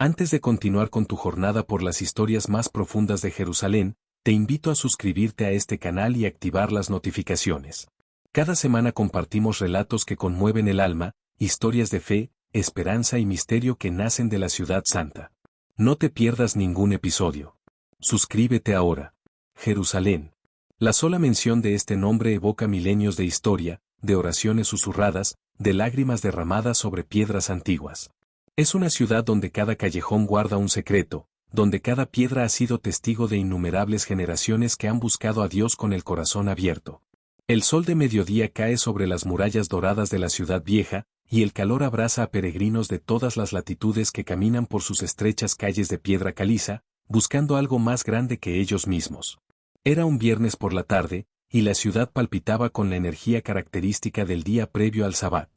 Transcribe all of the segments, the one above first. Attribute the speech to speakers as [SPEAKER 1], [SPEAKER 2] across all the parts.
[SPEAKER 1] Antes de continuar con tu jornada por las historias más profundas de Jerusalén, te invito a suscribirte a este canal y activar las notificaciones. Cada semana compartimos relatos que conmueven el alma, historias de fe, esperanza y misterio que nacen de la Ciudad Santa. No te pierdas ningún episodio. Suscríbete ahora. Jerusalén. La sola mención de este nombre evoca milenios de historia, de oraciones susurradas, de lágrimas derramadas sobre piedras antiguas. Es una ciudad donde cada callejón guarda un secreto, donde cada piedra ha sido testigo de innumerables generaciones que han buscado a Dios con el corazón abierto. El sol de mediodía cae sobre las murallas doradas de la ciudad vieja, y el calor abraza a peregrinos de todas las latitudes que caminan por sus estrechas calles de piedra caliza, buscando algo más grande que ellos mismos. Era un viernes por la tarde, y la ciudad palpitaba con la energía característica del día previo al Sabbat.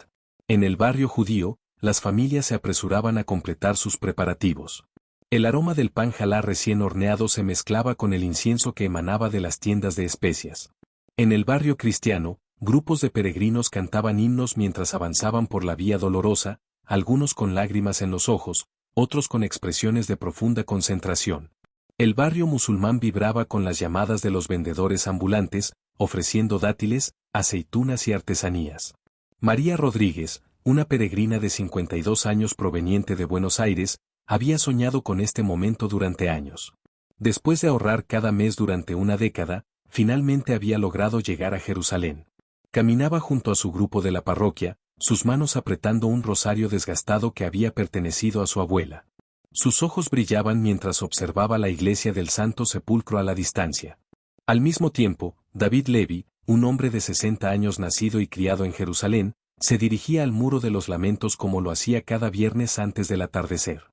[SPEAKER 1] En el barrio judío, las familias se apresuraban a completar sus preparativos. El aroma del pan jalá recién horneado se mezclaba con el incienso que emanaba de las tiendas de especias. En el barrio cristiano, grupos de peregrinos cantaban himnos mientras avanzaban por la vía dolorosa, algunos con lágrimas en los ojos, otros con expresiones de profunda concentración. El barrio musulmán vibraba con las llamadas de los vendedores ambulantes, ofreciendo dátiles, aceitunas y artesanías. María Rodríguez, una peregrina de 52 años proveniente de Buenos Aires, había soñado con este momento durante años. Después de ahorrar cada mes durante una década, finalmente había logrado llegar a Jerusalén. Caminaba junto a su grupo de la parroquia, sus manos apretando un rosario desgastado que había pertenecido a su abuela. Sus ojos brillaban mientras observaba la iglesia del Santo Sepulcro a la distancia. Al mismo tiempo, David Levy, un hombre de 60 años nacido y criado en Jerusalén, se dirigía al Muro de los Lamentos como lo hacía cada viernes antes del atardecer.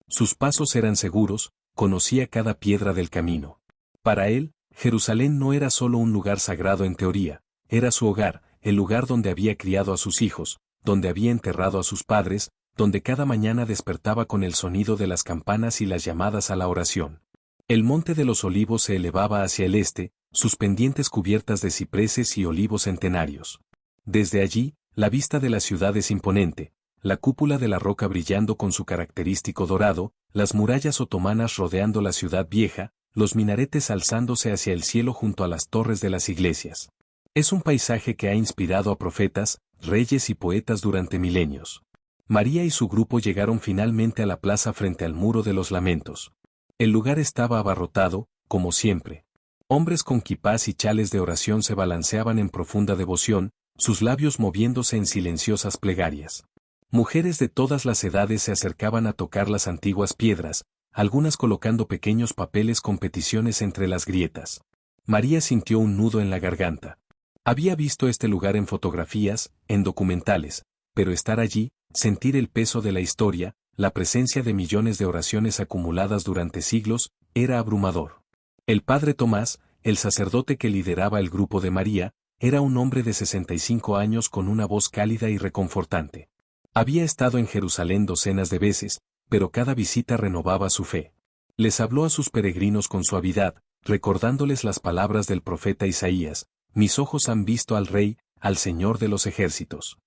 [SPEAKER 1] Sus pasos eran seguros, conocía cada piedra del camino. Para él, Jerusalén no era solo un lugar sagrado en teoría, era su hogar, el lugar donde había criado a sus hijos, donde había enterrado a sus padres, donde cada mañana despertaba con el sonido de las campanas y las llamadas a la oración. El Monte de los Olivos se elevaba hacia el este, sus pendientes cubiertas de cipreses y olivos centenarios. Desde allí, la vista de la ciudad es imponente, la cúpula de la roca brillando con su característico dorado, las murallas otomanas rodeando la ciudad vieja, los minaretes alzándose hacia el cielo junto a las torres de las iglesias. Es un paisaje que ha inspirado a profetas, reyes y poetas durante milenios. María y su grupo llegaron finalmente a la plaza frente al Muro de los Lamentos. El lugar estaba abarrotado, como siempre. Hombres con quipás y chales de oración se balanceaban en profunda devoción, sus labios moviéndose en silenciosas plegarias. Mujeres de todas las edades se acercaban a tocar las antiguas piedras, algunas colocando pequeños papeles con peticiones entre las grietas. María sintió un nudo en la garganta. Había visto este lugar en fotografías, en documentales, pero estar allí, sentir el peso de la historia, la presencia de millones de oraciones acumuladas durante siglos, era abrumador. El padre Tomás, el sacerdote que lideraba el grupo de María, era un hombre de 65 años con una voz cálida y reconfortante. Había estado en Jerusalén docenas de veces, pero cada visita renovaba su fe. Les habló a sus peregrinos con suavidad, recordándoles las palabras del profeta Isaías: «Mis ojos han visto al Rey, al Señor de los ejércitos».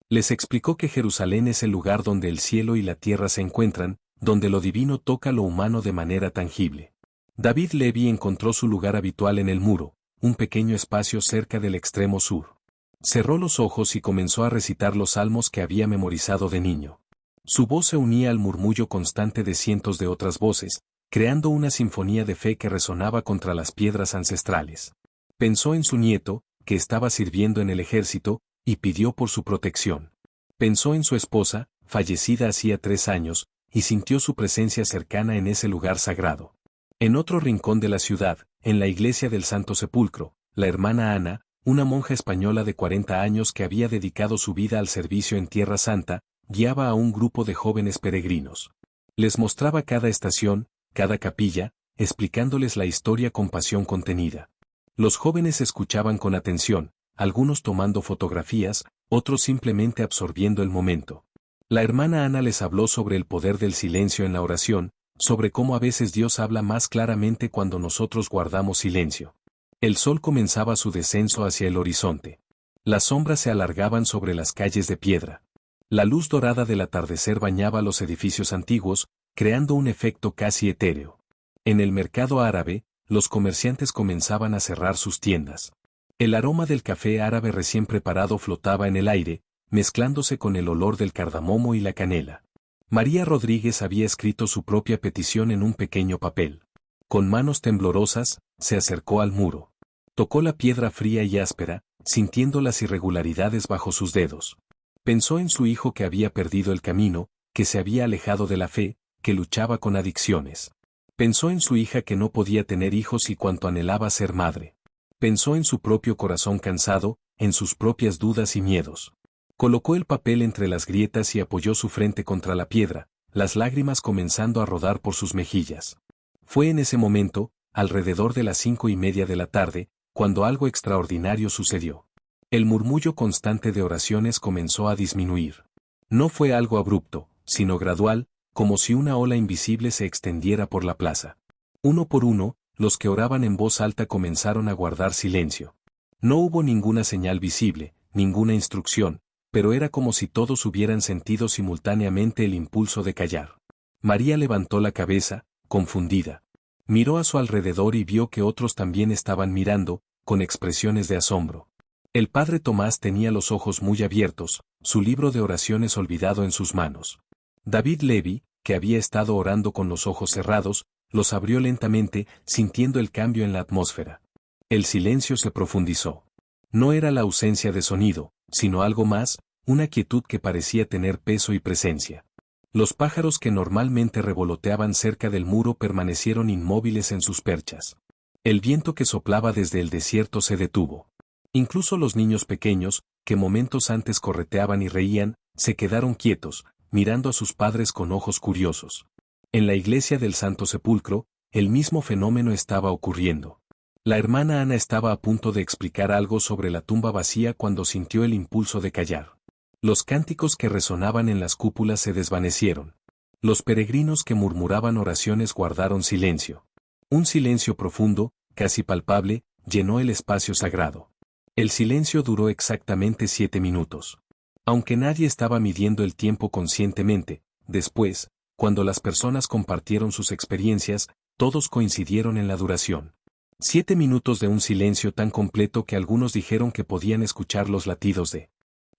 [SPEAKER 1] Les explicó que Jerusalén es el lugar donde el cielo y la tierra se encuentran, donde lo divino toca lo humano de manera tangible. David Levy encontró su lugar habitual en el muro, un pequeño espacio cerca del extremo sur. Cerró los ojos y comenzó a recitar los salmos que había memorizado de niño. Su voz se unía al murmullo constante de cientos de otras voces, creando una sinfonía de fe que resonaba contra las piedras ancestrales. Pensó en su nieto, que estaba sirviendo en el ejército, y pidió por su protección. Pensó en su esposa, fallecida hacía 3 años, y sintió su presencia cercana en ese lugar sagrado. En otro rincón de la ciudad, en la iglesia del Santo Sepulcro, la hermana Ana, una monja española de 40 años que había dedicado su vida al servicio en Tierra Santa, guiaba a un grupo de jóvenes peregrinos. Les mostraba cada estación, cada capilla, explicándoles la historia con pasión contenida. Los jóvenes escuchaban con atención, algunos tomando fotografías, otros simplemente absorbiendo el momento. La hermana Ana les habló sobre el poder del silencio en la oración, sobre cómo a veces Dios habla más claramente cuando nosotros guardamos silencio. El sol comenzaba su descenso hacia el horizonte. Las sombras se alargaban sobre las calles de piedra. La luz dorada del atardecer bañaba los edificios antiguos, creando un efecto casi etéreo. En el mercado árabe, los comerciantes comenzaban a cerrar sus tiendas. El aroma del café árabe recién preparado flotaba en el aire, mezclándose con el olor del cardamomo y la canela. María Rodríguez había escrito su propia petición en un pequeño papel. Con manos temblorosas, se acercó al muro. Tocó la piedra fría y áspera, sintiendo las irregularidades bajo sus dedos. Pensó en su hijo que había perdido el camino, que se había alejado de la fe, que luchaba con adicciones. Pensó en su hija que no podía tener hijos y cuánto anhelaba ser madre. Pensó en su propio corazón cansado, en sus propias dudas y miedos. Colocó el papel entre las grietas y apoyó su frente contra la piedra, las lágrimas comenzando a rodar por sus mejillas. Fue en ese momento, alrededor de las 5:30 de la tarde, cuando algo extraordinario sucedió. El murmullo constante de oraciones comenzó a disminuir. No fue algo abrupto, sino gradual, como si una ola invisible se extendiera por la plaza. Uno por uno, los que oraban en voz alta comenzaron a guardar silencio. No hubo ninguna señal visible, ninguna instrucción, pero era como si todos hubieran sentido simultáneamente el impulso de callar. María levantó la cabeza, confundida. Miró a su alrededor y vio que otros también estaban mirando, con expresiones de asombro. El padre Tomás tenía los ojos muy abiertos, su libro de oraciones olvidado en sus manos. David Levy, que había estado orando con los ojos cerrados, los abrió lentamente, sintiendo el cambio en la atmósfera. El silencio se profundizó. No era la ausencia de sonido, sino algo más, una quietud que parecía tener peso y presencia. Los pájaros que normalmente revoloteaban cerca del muro permanecieron inmóviles en sus perchas. El viento que soplaba desde el desierto se detuvo. Incluso los niños pequeños, que momentos antes correteaban y reían, se quedaron quietos, mirando a sus padres con ojos curiosos. En la iglesia del Santo Sepulcro, el mismo fenómeno estaba ocurriendo. La hermana Ana estaba a punto de explicar algo sobre la tumba vacía cuando sintió el impulso de callar. Los cánticos que resonaban en las cúpulas se desvanecieron. Los peregrinos que murmuraban oraciones guardaron silencio. Un silencio profundo, casi palpable, llenó el espacio sagrado. El silencio duró exactamente 7 minutos. Aunque nadie estaba midiendo el tiempo conscientemente, después, cuando las personas compartieron sus experiencias, todos coincidieron en la duración. 7 minutos de un silencio tan completo que algunos dijeron que podían escuchar los latidos de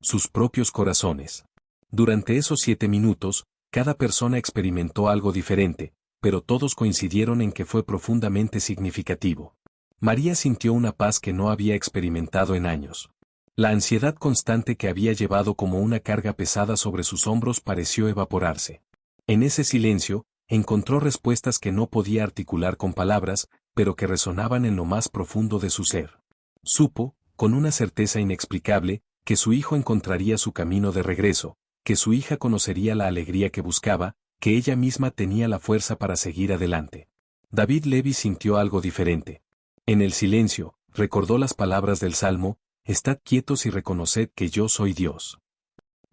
[SPEAKER 1] sus propios corazones. Durante esos 7 minutos, cada persona experimentó algo diferente, pero todos coincidieron en que fue profundamente significativo. María sintió una paz que no había experimentado en años. La ansiedad constante que había llevado como una carga pesada sobre sus hombros pareció evaporarse. En ese silencio, encontró respuestas que no podía articular con palabras, pero que resonaban en lo más profundo de su ser. Supo, con una certeza inexplicable, que su hijo encontraría su camino de regreso, que su hija conocería la alegría que buscaba, que ella misma tenía la fuerza para seguir adelante. David Levy sintió algo diferente. En el silencio, recordó las palabras del Salmo: «Estad quietos y reconoced que yo soy Dios».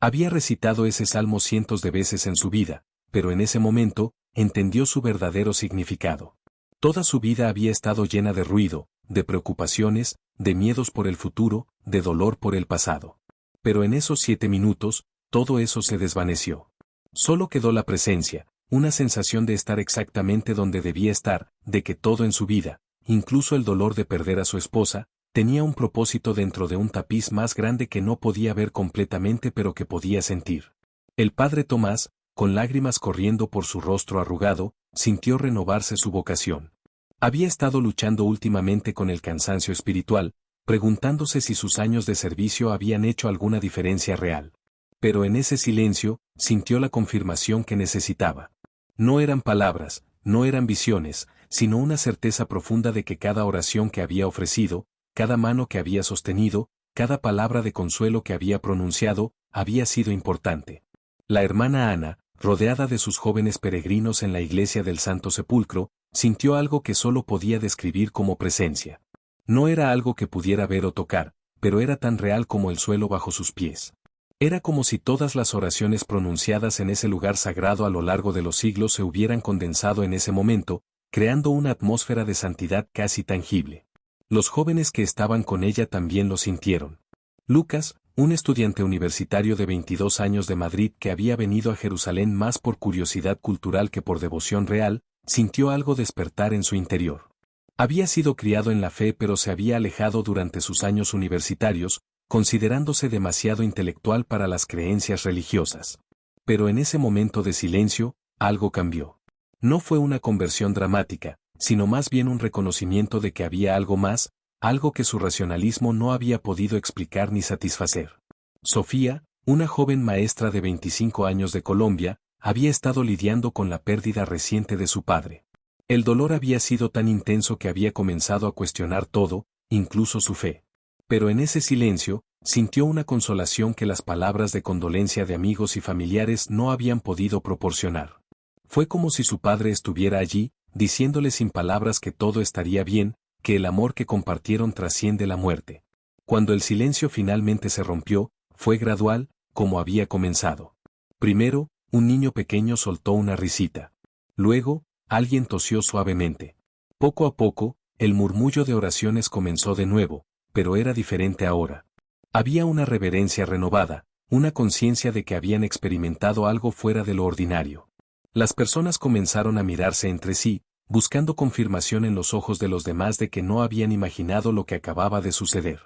[SPEAKER 1] Había recitado ese salmo cientos de veces en su vida, pero en ese momento, entendió su verdadero significado. Toda su vida había estado llena de ruido, de preocupaciones, de miedos por el futuro, de dolor por el pasado. Pero en esos 7 minutos, todo eso se desvaneció. Solo quedó la presencia, una sensación de estar exactamente donde debía estar, de que todo en su vida, incluso el dolor de perder a su esposa, tenía un propósito dentro de un tapiz más grande que no podía ver completamente pero que podía sentir. El padre Tomás, con lágrimas corriendo por su rostro arrugado, sintió renovarse su vocación. Había estado luchando últimamente con el cansancio espiritual, preguntándose si sus años de servicio habían hecho alguna diferencia real. Pero en ese silencio, sintió la confirmación que necesitaba. No eran palabras, no eran visiones, sino una certeza profunda de que cada oración que había ofrecido, cada mano que había sostenido, cada palabra de consuelo que había pronunciado, había sido importante. La hermana Ana, rodeada de sus jóvenes peregrinos en la iglesia del Santo Sepulcro, sintió algo que solo podía describir como presencia. No era algo que pudiera ver o tocar, pero era tan real como el suelo bajo sus pies. Era como si todas las oraciones pronunciadas en ese lugar sagrado a lo largo de los siglos se hubieran condensado en ese momento, creando una atmósfera de santidad casi tangible. Los jóvenes que estaban con ella también lo sintieron. Lucas, un estudiante universitario de 22 años de Madrid que había venido a Jerusalén más por curiosidad cultural que por devoción real, sintió algo despertar en su interior. Había sido criado en la fe pero se había alejado durante sus años universitarios, considerándose demasiado intelectual para las creencias religiosas. Pero en ese momento de silencio, algo cambió. No fue una conversión dramática, sino más bien un reconocimiento de que había algo más, algo que su racionalismo no había podido explicar ni satisfacer. Sofía, una joven maestra de 25 años de Colombia, había estado lidiando con la pérdida reciente de su padre. El dolor había sido tan intenso que había comenzado a cuestionar todo, incluso su fe. Pero en ese silencio, sintió una consolación que las palabras de condolencia de amigos y familiares no habían podido proporcionar. Fue como si su padre estuviera allí, diciéndole sin palabras que todo estaría bien, que el amor que compartieron trasciende la muerte. Cuando el silencio finalmente se rompió, fue gradual, como había comenzado. Primero, un niño pequeño soltó una risita. Luego, alguien tosió suavemente. Poco a poco, el murmullo de oraciones comenzó de nuevo, pero era diferente ahora. Había una reverencia renovada, una conciencia de que habían experimentado algo fuera de lo ordinario. Las personas comenzaron a mirarse entre sí, buscando confirmación en los ojos de los demás de que no habían imaginado lo que acababa de suceder.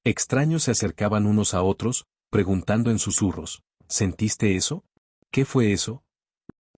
[SPEAKER 1] Extraños se acercaban unos a otros, preguntando en susurros, ¿sentiste eso? ¿Qué fue eso?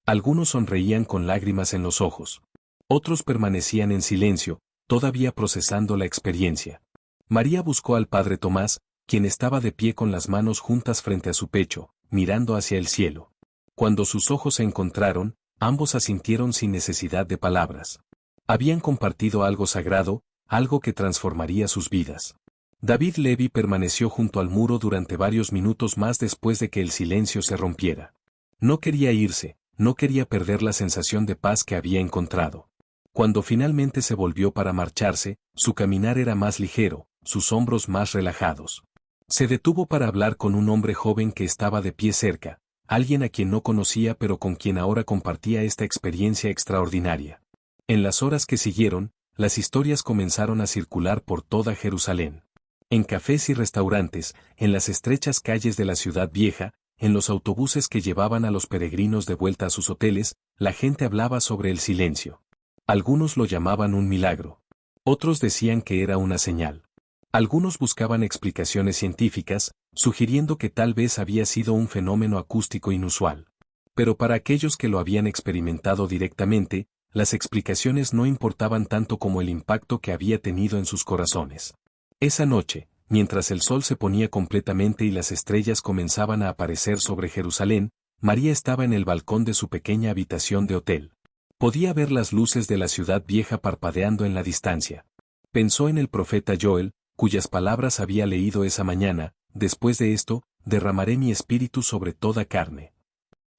[SPEAKER 1] Algunos sonreían con lágrimas en los ojos. Otros permanecían en silencio, todavía procesando la experiencia. María buscó al padre Tomás, quien estaba de pie con las manos juntas frente a su pecho, mirando hacia el cielo. Cuando sus ojos se encontraron, ambos asintieron sin necesidad de palabras. Habían compartido algo sagrado, algo que transformaría sus vidas. David Levy permaneció junto al muro durante varios minutos más después de que el silencio se rompiera. No quería irse, no quería perder la sensación de paz que había encontrado. Cuando finalmente se volvió para marcharse, su caminar era más ligero, sus hombros más relajados. Se detuvo para hablar con un hombre joven que estaba de pie cerca, alguien a quien no conocía pero con quien ahora compartía esta experiencia extraordinaria. En las horas que siguieron, las historias comenzaron a circular por toda Jerusalén. En cafés y restaurantes, en las estrechas calles de la ciudad vieja, en los autobuses que llevaban a los peregrinos de vuelta a sus hoteles, la gente hablaba sobre el silencio. Algunos lo llamaban un milagro. Otros decían que era una señal. Algunos buscaban explicaciones científicas, sugiriendo que tal vez había sido un fenómeno acústico inusual. Pero para aquellos que lo habían experimentado directamente, las explicaciones no importaban tanto como el impacto que había tenido en sus corazones. Esa noche, mientras el sol se ponía completamente y las estrellas comenzaban a aparecer sobre Jerusalén, María estaba en el balcón de su pequeña habitación de hotel. Podía ver las luces de la ciudad vieja parpadeando en la distancia. Pensó en el profeta Joel, cuyas palabras había leído esa mañana: después de esto, derramaré mi espíritu sobre toda carne.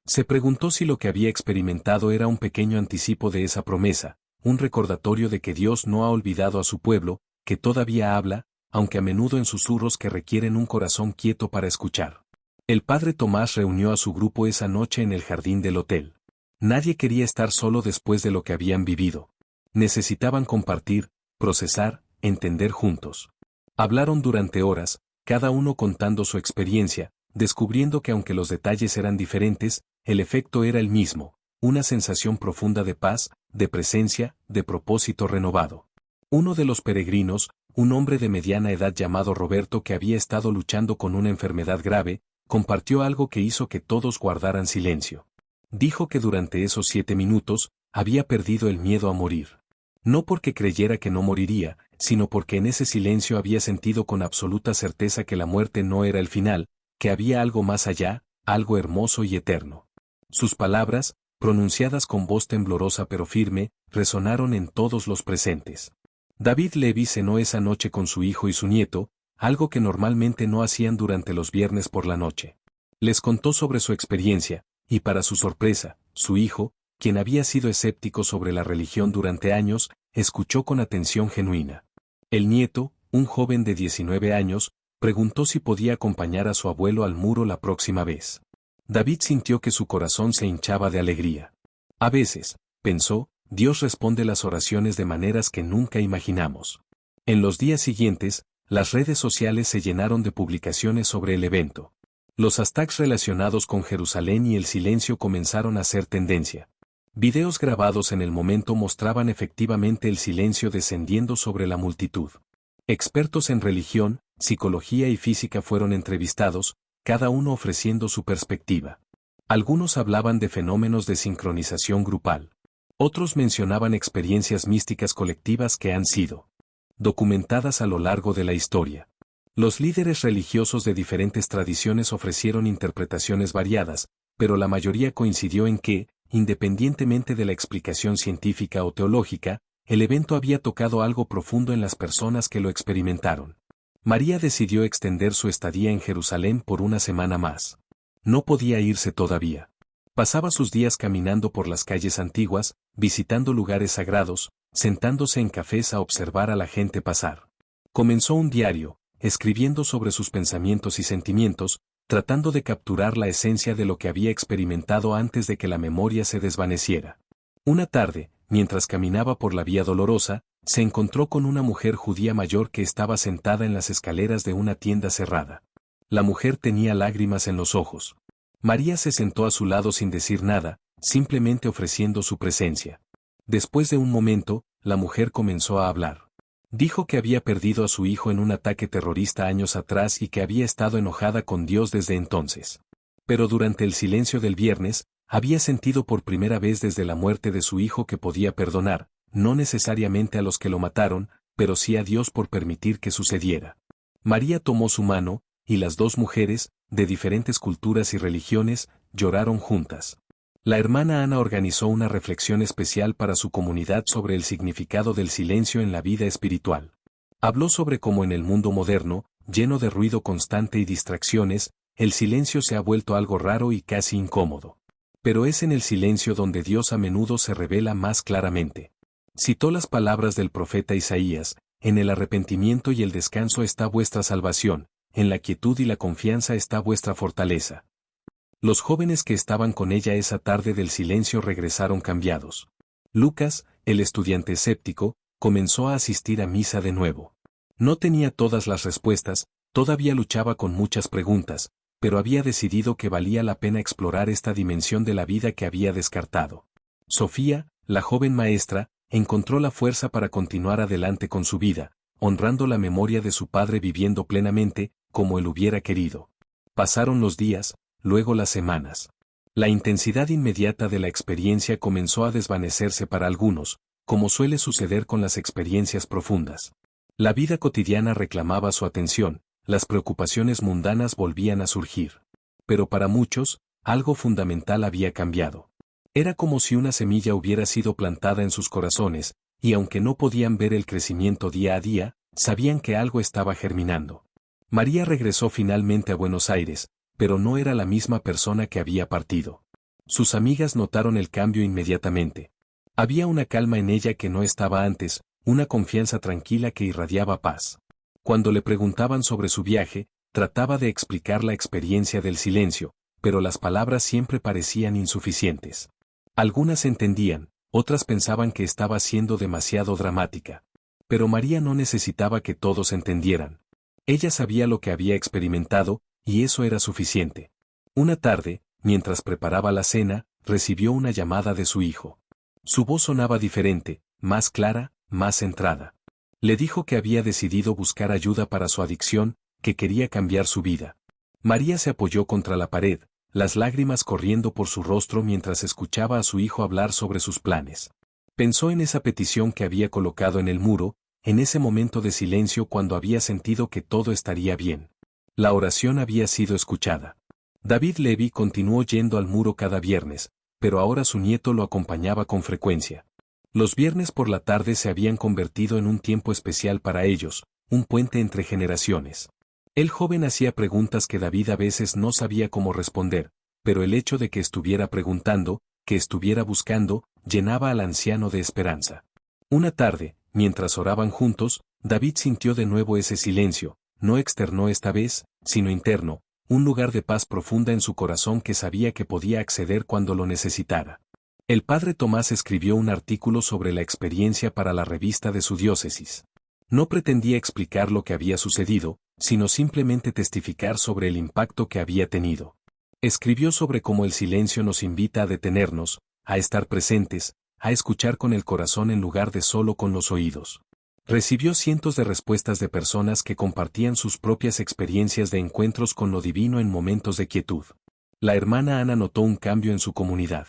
[SPEAKER 1] Se preguntó si lo que había experimentado era un pequeño anticipo de esa promesa, un recordatorio de que Dios no ha olvidado a su pueblo, que todavía habla, aunque a menudo en susurros que requieren un corazón quieto para escuchar. El padre Tomás reunió a su grupo esa noche en el jardín del hotel. Nadie quería estar solo después de lo que habían vivido. Necesitaban compartir, procesar, entender juntos. Hablaron durante horas, cada uno contando su experiencia, descubriendo que aunque los detalles eran diferentes, el efecto era el mismo, una sensación profunda de paz, de presencia, de propósito renovado. Uno de los peregrinos, un hombre de mediana edad llamado Roberto que había estado luchando con una enfermedad grave, compartió algo que hizo que todos guardaran silencio. Dijo que durante esos 7 minutos, había perdido el miedo a morir. No porque creyera que no moriría, sino porque en ese silencio había sentido con absoluta certeza que la muerte no era el final, que había algo más allá, algo hermoso y eterno. Sus palabras, pronunciadas con voz temblorosa pero firme, resonaron en todos los presentes. David Levy cenó esa noche con su hijo y su nieto, algo que normalmente no hacían durante los viernes por la noche. Les contó sobre su experiencia, y para su sorpresa, su hijo, quien había sido escéptico sobre la religión durante años, escuchó con atención genuina. El nieto, un joven de 19 años, preguntó si podía acompañar a su abuelo al muro la próxima vez. David sintió que su corazón se hinchaba de alegría. A veces, pensó, Dios responde las oraciones de maneras que nunca imaginamos. En los días siguientes, las redes sociales se llenaron de publicaciones sobre el evento. Los hashtags relacionados con Jerusalén y el silencio comenzaron a ser tendencia. Videos grabados en el momento mostraban efectivamente el silencio descendiendo sobre la multitud. Expertos en religión, psicología y física fueron entrevistados, cada uno ofreciendo su perspectiva. Algunos hablaban de fenómenos de sincronización grupal. Otros mencionaban experiencias místicas colectivas que han sido documentadas a lo largo de la historia. Los líderes religiosos de diferentes tradiciones ofrecieron interpretaciones variadas, pero la mayoría coincidió en que, independientemente de la explicación científica o teológica, el evento había tocado algo profundo en las personas que lo experimentaron. María decidió extender su estadía en Jerusalén por una semana más. No podía irse todavía. Pasaba sus días caminando por las calles antiguas, visitando lugares sagrados, sentándose en cafés a observar a la gente pasar. Comenzó un diario, escribiendo sobre sus pensamientos y sentimientos, tratando de capturar la esencia de lo que había experimentado antes de que la memoria se desvaneciera. Una tarde, mientras caminaba por la Vía Dolorosa, se encontró con una mujer judía mayor que estaba sentada en las escaleras de una tienda cerrada. La mujer tenía lágrimas en los ojos. María se sentó a su lado sin decir nada, simplemente ofreciendo su presencia. Después de un momento, la mujer comenzó a hablar. Dijo que había perdido a su hijo en un ataque terrorista años atrás y que había estado enojada con Dios desde entonces. Pero durante el silencio del viernes, había sentido por primera vez desde la muerte de su hijo que podía perdonar, no necesariamente a los que lo mataron, pero sí a Dios por permitir que sucediera. María tomó su mano, y las dos mujeres, de diferentes culturas y religiones, lloraron juntas. La hermana Ana organizó una reflexión especial para su comunidad sobre el significado del silencio en la vida espiritual. Habló sobre cómo en el mundo moderno, lleno de ruido constante y distracciones, el silencio se ha vuelto algo raro y casi incómodo. Pero es en el silencio donde Dios a menudo se revela más claramente. Citó las palabras del profeta Isaías: en el arrepentimiento y el descanso está vuestra salvación, en la quietud y la confianza está vuestra fortaleza. Los jóvenes que estaban con ella esa tarde del silencio regresaron cambiados. Lucas, el estudiante escéptico, comenzó a asistir a misa de nuevo. No tenía todas las respuestas, todavía luchaba con muchas preguntas, pero había decidido que valía la pena explorar esta dimensión de la vida que había descartado. Sofía, la joven maestra, encontró la fuerza para continuar adelante con su vida, honrando la memoria de su padre viviendo plenamente, como él hubiera querido. Pasaron los días, luego las semanas. La intensidad inmediata de la experiencia comenzó a desvanecerse para algunos, como suele suceder con las experiencias profundas. La vida cotidiana reclamaba su atención, las preocupaciones mundanas volvían a surgir. Pero para muchos, algo fundamental había cambiado. Era como si una semilla hubiera sido plantada en sus corazones, y aunque no podían ver el crecimiento día a día, sabían que algo estaba germinando. María regresó finalmente a Buenos Aires, pero no era la misma persona que había partido. Sus amigas notaron el cambio inmediatamente. Había una calma en ella que no estaba antes, una confianza tranquila que irradiaba paz. Cuando le preguntaban sobre su viaje, trataba de explicar la experiencia del silencio, pero las palabras siempre parecían insuficientes. Algunas entendían, otras pensaban que estaba siendo demasiado dramática. Pero María no necesitaba que todos entendieran. Ella sabía lo que había experimentado, y eso era suficiente. Una tarde, mientras preparaba la cena, recibió una llamada de su hijo. Su voz sonaba diferente, más clara, más centrada. Le dijo que había decidido buscar ayuda para su adicción, que quería cambiar su vida. María se apoyó contra la pared, las lágrimas corriendo por su rostro mientras escuchaba a su hijo hablar sobre sus planes. Pensó en esa petición que había colocado en el muro, en ese momento de silencio cuando había sentido que todo estaría bien. La oración había sido escuchada. David Levy continuó yendo al muro cada viernes, pero ahora su nieto lo acompañaba con frecuencia. Los viernes por la tarde se habían convertido en un tiempo especial para ellos, un puente entre generaciones. El joven hacía preguntas que David a veces no sabía cómo responder, pero el hecho de que estuviera preguntando, que estuviera buscando, llenaba al anciano de esperanza. Una tarde, mientras oraban juntos, David sintió de nuevo ese silencio, no externo esta vez, sino interno, un lugar de paz profunda en su corazón que sabía que podía acceder cuando lo necesitara. El padre Tomás escribió un artículo sobre la experiencia para la revista de su diócesis. No pretendía explicar lo que había sucedido, sino simplemente testificar sobre el impacto que había tenido. Escribió sobre cómo el silencio nos invita a detenernos, a estar presentes, a escuchar con el corazón en lugar de solo con los oídos. Recibió cientos de respuestas de personas que compartían sus propias experiencias de encuentros con lo divino en momentos de quietud. La hermana Ana notó un cambio en su comunidad.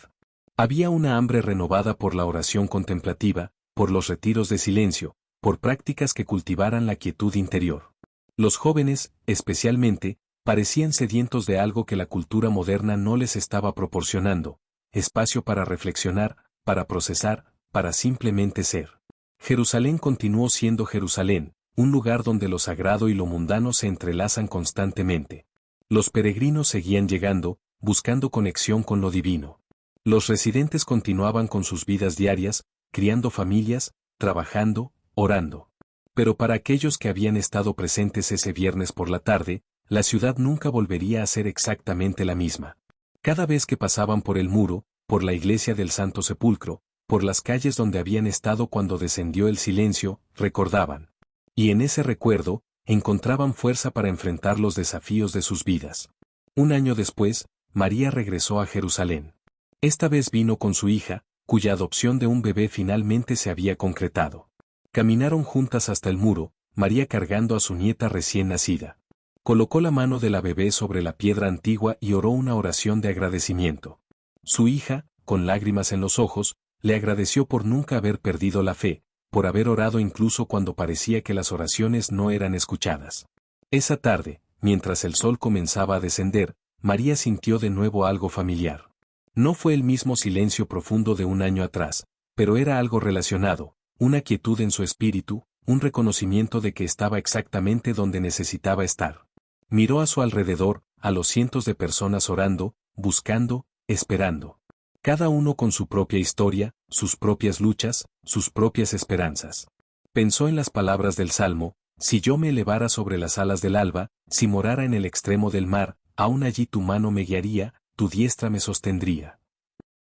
[SPEAKER 1] Había una hambre renovada por la oración contemplativa, por los retiros de silencio, por prácticas que cultivaran la quietud interior. Los jóvenes, especialmente, parecían sedientos de algo que la cultura moderna no les estaba proporcionando: espacio para reflexionar, para procesar, para simplemente ser. Jerusalén continuó siendo Jerusalén, un lugar donde lo sagrado y lo mundano se entrelazan constantemente. Los peregrinos seguían llegando, buscando conexión con lo divino. Los residentes continuaban con sus vidas diarias, criando familias, trabajando, orando. Pero para aquellos que habían estado presentes ese viernes por la tarde, la ciudad nunca volvería a ser exactamente la misma. Cada vez que pasaban por el muro, por la iglesia del Santo Sepulcro, por las calles donde habían estado cuando descendió el silencio, recordaban. Y en ese recuerdo, encontraban fuerza para enfrentar los desafíos de sus vidas. Un año después, María regresó a Jerusalén. Esta vez vino con su hija, cuya adopción de un bebé finalmente se había concretado. Caminaron juntas hasta el muro, María cargando a su nieta recién nacida. Colocó la mano de la bebé sobre la piedra antigua y oró una oración de agradecimiento. Su hija, con lágrimas en los ojos, le agradeció por nunca haber perdido la fe, por haber orado incluso cuando parecía que las oraciones no eran escuchadas. Esa tarde, mientras el sol comenzaba a descender, María sintió de nuevo algo familiar. No fue el mismo silencio profundo de un año atrás, pero era algo relacionado, una quietud en su espíritu, un reconocimiento de que estaba exactamente donde necesitaba estar. Miró a su alrededor, a los cientos de personas orando, buscando, esperando. Cada uno con su propia historia, sus propias luchas, sus propias esperanzas. Pensó en las palabras del Salmo: si yo me elevara sobre las alas del alba, si morara en el extremo del mar, aún allí tu mano me guiaría, tu diestra me sostendría.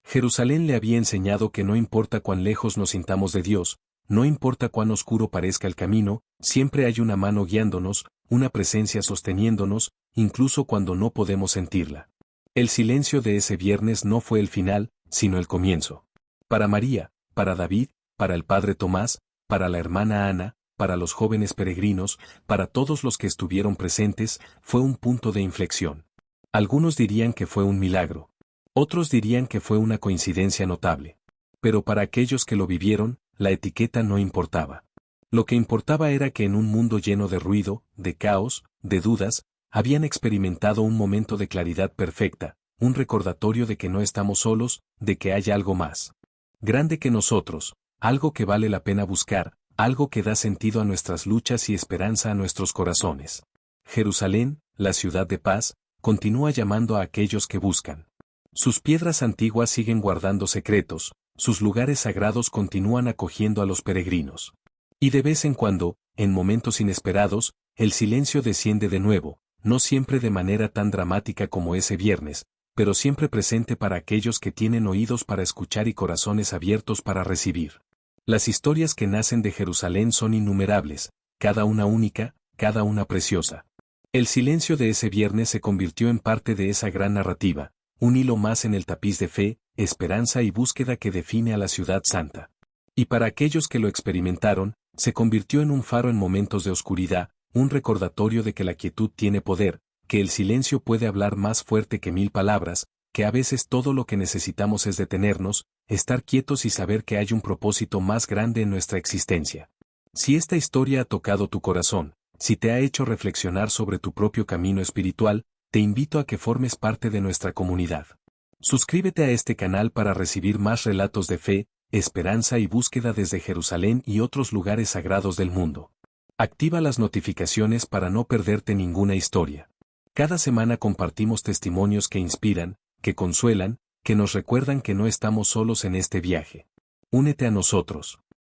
[SPEAKER 1] Jerusalén le había enseñado que no importa cuán lejos nos sintamos de Dios, no importa cuán oscuro parezca el camino, siempre hay una mano guiándonos, una presencia sosteniéndonos, incluso cuando no podemos sentirla. El silencio de ese viernes no fue el final, sino el comienzo. Para María, para David, para el padre Tomás, para la hermana Ana, para los jóvenes peregrinos, para todos los que estuvieron presentes, fue un punto de inflexión. Algunos dirían que fue un milagro. Otros dirían que fue una coincidencia notable. Pero para aquellos que lo vivieron, la etiqueta no importaba. Lo que importaba era que en un mundo lleno de ruido, de caos, de dudas, habían experimentado un momento de claridad perfecta, un recordatorio de que no estamos solos, de que hay algo más grande que nosotros, algo que vale la pena buscar, algo que da sentido a nuestras luchas y esperanza a nuestros corazones. Jerusalén, la ciudad de paz, continúa llamando a aquellos que buscan. Sus piedras antiguas siguen guardando secretos, sus lugares sagrados continúan acogiendo a los peregrinos. Y de vez en cuando, en momentos inesperados, el silencio desciende de nuevo, no siempre de manera tan dramática como ese viernes, pero siempre presente para aquellos que tienen oídos para escuchar y corazones abiertos para recibir. Las historias que nacen de Jerusalén son innumerables, cada una única, cada una preciosa. El silencio de ese viernes se convirtió en parte de esa gran narrativa, un hilo más en el tapiz de fe, esperanza y búsqueda que define a la ciudad santa. Y para aquellos que lo experimentaron, se convirtió en un faro en momentos de oscuridad, un recordatorio de que la quietud tiene poder, que el silencio puede hablar más fuerte que 1000 palabras, que a veces todo lo que necesitamos es detenernos, estar quietos y saber que hay un propósito más grande en nuestra existencia. Si esta historia ha tocado tu corazón, si te ha hecho reflexionar sobre tu propio camino espiritual, te invito a que formes parte de nuestra comunidad. Suscríbete a este canal para recibir más relatos de fe, esperanza y búsqueda desde Jerusalén y otros lugares sagrados del mundo. Activa las notificaciones para no perderte ninguna historia. Cada semana compartimos testimonios que inspiran, que consuelan, que nos recuerdan que no estamos solos en este viaje. Únete a nosotros.